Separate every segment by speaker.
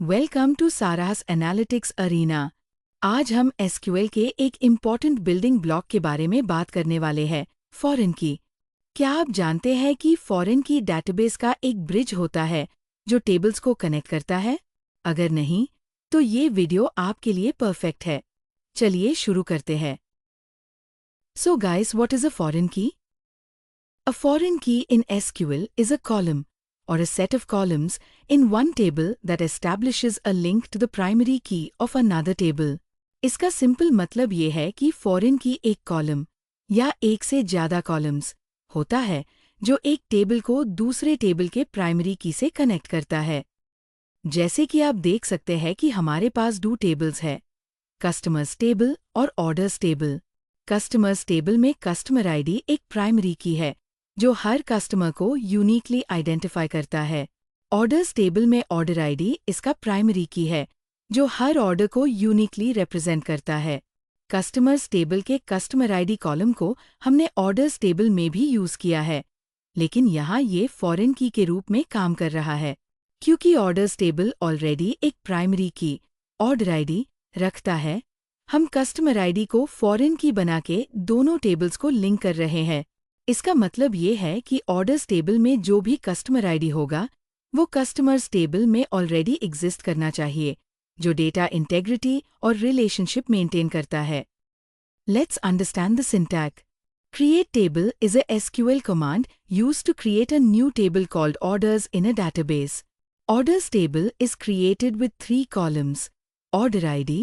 Speaker 1: Welcome to Sara's analytics arena. आज हम SQL के एक इम्पॉर्टेंट बिल्डिंग ब्लॉक के बारे में बात करने वाले हैं, फॉरेन की। क्या आप जानते हैं कि फॉरेन की डेटाबेस का एक ब्रिज होता है जो टेबल्स को कनेक्ट करता है? अगर नहीं, तो ये वीडियो आपके लिए परफेक्ट है। चलिए शुरू करते हैं। So guys, what is a foreign key? A foreign key in SQL is a column or a set of columns in one table that establishes a link to the primary key of another table. इसका simple मतलब ये है कि foreign की एक column या एक से ज़्यादा कॉलम्स होता है जो एक टेबल को दूसरे टेबल के प्राइमरी की से कनेक्ट करता है। जैसे कि आप देख सकते हैं कि हमारे पास दो टेबल्स है, कस्टमर्स टेबल और ऑर्डर्स टेबल। कस्टमर्स टेबल में कस्टमर आईडी एक प्राइमरी की है जो हर कस्टमर को यूनिकली आइडेंटिफाई करता है। ऑर्डर्स टेबल में ऑर्डर आईडी इसका प्राइमरी की है जो हर ऑर्डर को यूनिकली रिप्रेजेंट करता है। कस्टमर्स टेबल के कस्टमर आईडी कॉलम को हमने ऑर्डर्स टेबल में भी यूज किया है, लेकिन यहाँ ये फॉरेन की के रूप में काम कर रहा है क्योंकि ऑर्डर्स टेबल ऑलरेडी एक प्राइमरी की ऑर्डर आईडी रखता है। हम कस्टमर आईडी को फॉरेन की बना के दोनों टेबल्स को लिंक कर रहे हैं। इसका मतलब ये है कि ऑर्डर्स टेबल में जो भी कस्टमर आईडी होगा वो कस्टमर्स टेबल में ऑलरेडी एग्जिस्ट करना चाहिए, जो डेटा इंटेग्रिटी और रिलेशनशिप मेंटेन करता है। Let's understand the syntax. Create table is a SQL command used to create a new table called orders in a database. Orders table is created with 3 columns: order ID,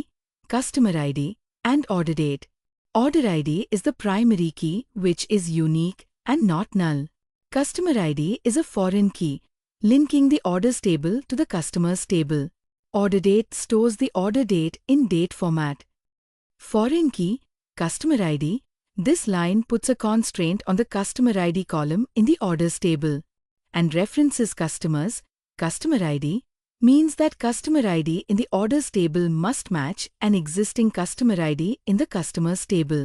Speaker 1: customer ID, and order date. Order ID is the primary key which is unique and not null. Customer ID is a foreign key, linking the orders table to the customers table. Order date stores the order date in date format. Foreign key, customer ID. This line puts a constraint on the customer ID column in the orders table and references customers. Customer ID means that customer ID in the orders table must match an existing customer ID in the customers table.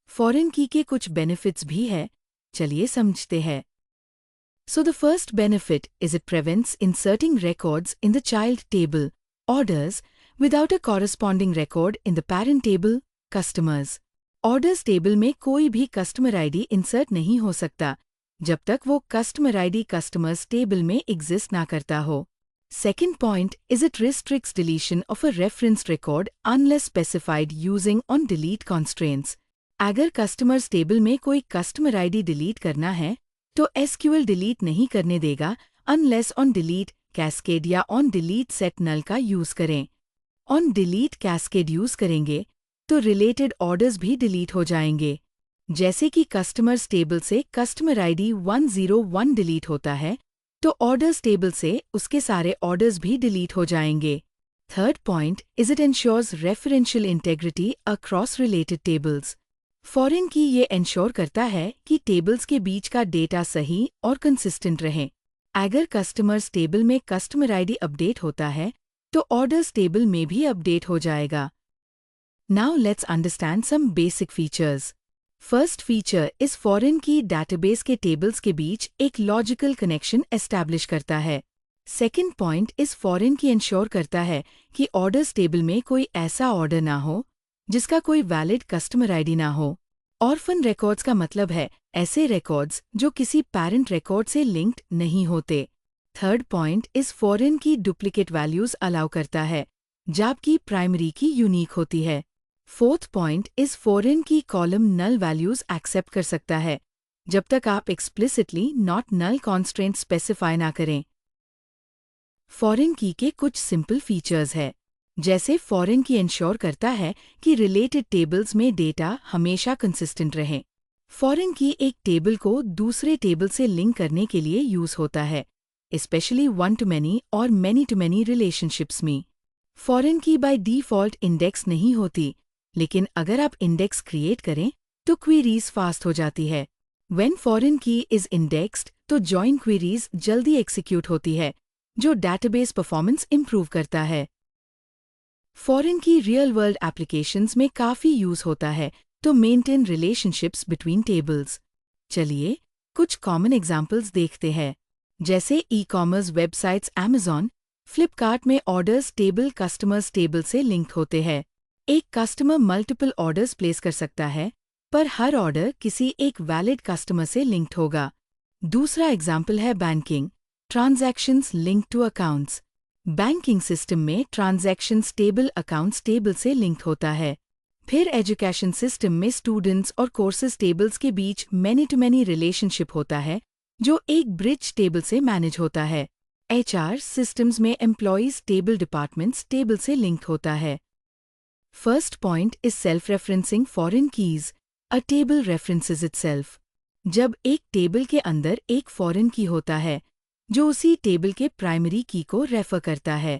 Speaker 1: Foreign key के कुछ benefits भी है, चलिए समझते हैं। So the first benefit is it prevents inserting records in the child table, orders, without a corresponding record in the parent table, customers. Orders table में कोई भी customer ID insert नहीं हो सकता जब तक वो customer ID customers table में exist ना करता हो। Second point is it restricts deletion of a reference record unless specified using on delete constraints. अगर customers table में कोई customer ID delete करना है तो SQL delete नहीं करने देगा unless on delete cascade या on delete set null का यूज करें। On delete cascade यूज करेंगे तो रिलेटेड ऑर्डर्स भी डिलीट हो जाएंगे। जैसे कि कस्टमर्स टेबल से कस्टमर आईडी 101 डिलीट होता है तो ऑर्डर्स टेबल से उसके सारे ऑर्डर्स भी डिलीट हो जाएंगे। Third point is it ensures referential integrity across related tables. Foreign की ये एंश्योर करता है कि टेबल्स के बीच का डेटा सही और कंसिस्टेंट रहे। अगर कस्टमर्स टेबल में कस्टमर आईडी अपडेट होता है तो ऑर्डर्स टेबल में भी अपडेट हो जाएगा। Now let's understand some basic features. First feature is foreign key database के tables के बीच एक logical connection establish करता है। Second point is foreign key ensure करता है कि orders table में कोई ऐसा order ना हो जिसका कोई valid customer ID ना हो। Orphan records का मतलब है ऐसे records जो किसी parent record से linked नहीं होते। Third point is foreign key duplicate values allow करता है जबकि primary key unique होती है। फोर्थ पॉइंट इस फॉरेन की कॉलम नल वैल्यूज एक्सेप्ट कर सकता है जब तक आप explicitly not null constraint specify ना करें। फॉरेन की के कुछ सिंपल फीचर्स है, जैसे फॉरेन की इंश्योर करता है कि रिलेटेड टेबल्स में डेटा हमेशा कंसिस्टेंट रहे। फॉरेन की एक टेबल को दूसरे टेबल से लिंक करने के लिए यूज होता है, स्पेशली वन टू मैनी और मैनी टू मैनी रिलेशनशिप्स में। फॉरेन की बाय डिफॉल्ट इंडेक्स नहीं होती, लेकिन अगर आप इंडेक्स क्रिएट करें तो क्वेरीज फास्ट हो जाती है। व्हेन फॉरेन की इज इंडेक्स्ड तो जॉइन क्वेरीज जल्दी एग्जीक्यूट होती है, जो डेटाबेस परफॉर्मेंस इंप्रूव करता है। फॉरेन की रियल वर्ल्ड एप्लीकेशंस में काफी यूज होता है तो मेंटेन रिलेशनशिप्स बिटवीन टेबल्स। चलिए कुछ कॉमन एग्जांपल्स देखते हैं, जैसे ई-कॉमर्स वेबसाइट्स Amazon, फ्लिपकार्ट में ऑर्डर्स टेबल कस्टमर्स टेबल से लिंक होते हैं। एक कस्टमर मल्टीपल ऑर्डर्स प्लेस कर सकता है, पर हर ऑर्डर किसी एक वैलिड कस्टमर से लिंक्ड होगा। दूसरा एग्जाम्पल है banking, transactions link to accounts. Banking system में ट्रांजैक्शंस टेबल अकाउंट्स टेबल से लिंक्ड होता है। फिर एजुकेशन सिस्टम में स्टूडेंट्स और कोर्सेज टेबल्स के बीच मैनी टू मैनी रिलेशनशिप होता है, जो एक ब्रिज टेबल से मैनेज होता है। HR सिस्टम्स में एम्प्लॉयज टेबल डिपार्टमेंट्स टेबल से लिंक होता है। First point is self referencing foreign keys. A table references itself. जब एक टेबल के अंदर एक फॉरेन की होता है, जो उसी टेबल के प्राइमरी की को रेफर करता है।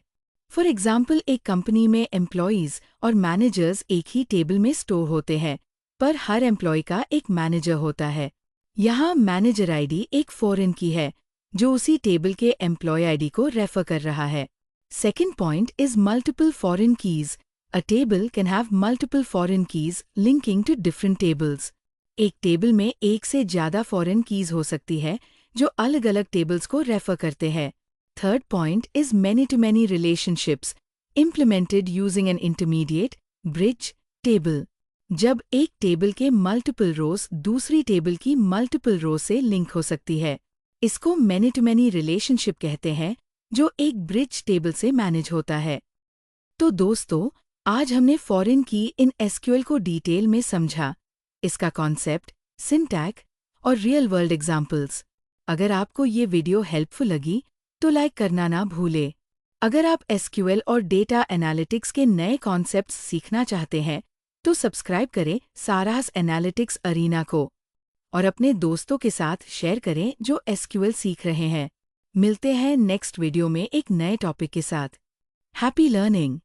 Speaker 1: फॉर एग्जाम्पल, एक कंपनी में एम्प्लॉयज और मैनेजर्स एक ही टेबल में स्टोर होते हैं, पर हर एम्प्लॉय का एक मैनेजर होता है। यहाँ मैनेजर आईडी एक फॉरेन की है, जो उसी टेबल के एम्प्लॉय आईडी को रेफर कर रहा है। Second point is multiple foreign keys. A table can have multiple foreign keys linking to different tables. एक टेबल में एक से ज़्यादा फॉरेन कीज हो सकती है, जो अलग अलग टेबल्स को रेफर करते हैं। Third point is many to many relationships implemented using an intermediate bridge table. जब एक टेबल के मल्टीपल रोज दूसरी टेबल की मल्टीपल रो से लिंक हो सकती है, इसको मैनी टू मैनी रिलेशनशिप कहते हैं, जो एक ब्रिज टेबल से मैनेज होता है। तो दोस्तों, आज हमने फॉरेन की इन SQL को डिटेल में समझा, इसका कॉन्सेप्ट, सिंटैक और रियल वर्ल्ड एग्जाम्पल्स। अगर आपको ये वीडियो हेल्पफुल लगी तो लाइक करना ना भूले। अगर आप SQL और डेटा एनालिटिक्स के नए कॉन्सेप्ट्स सीखना चाहते हैं तो सब्सक्राइब करें सारास एनालिटिक्स अरीना को और अपने दोस्तों के साथ शेयर करें जो SQL सीख रहे हैं। मिलते हैं नेक्स्ट वीडियो में एक नए टॉपिक के साथ। Happy learning.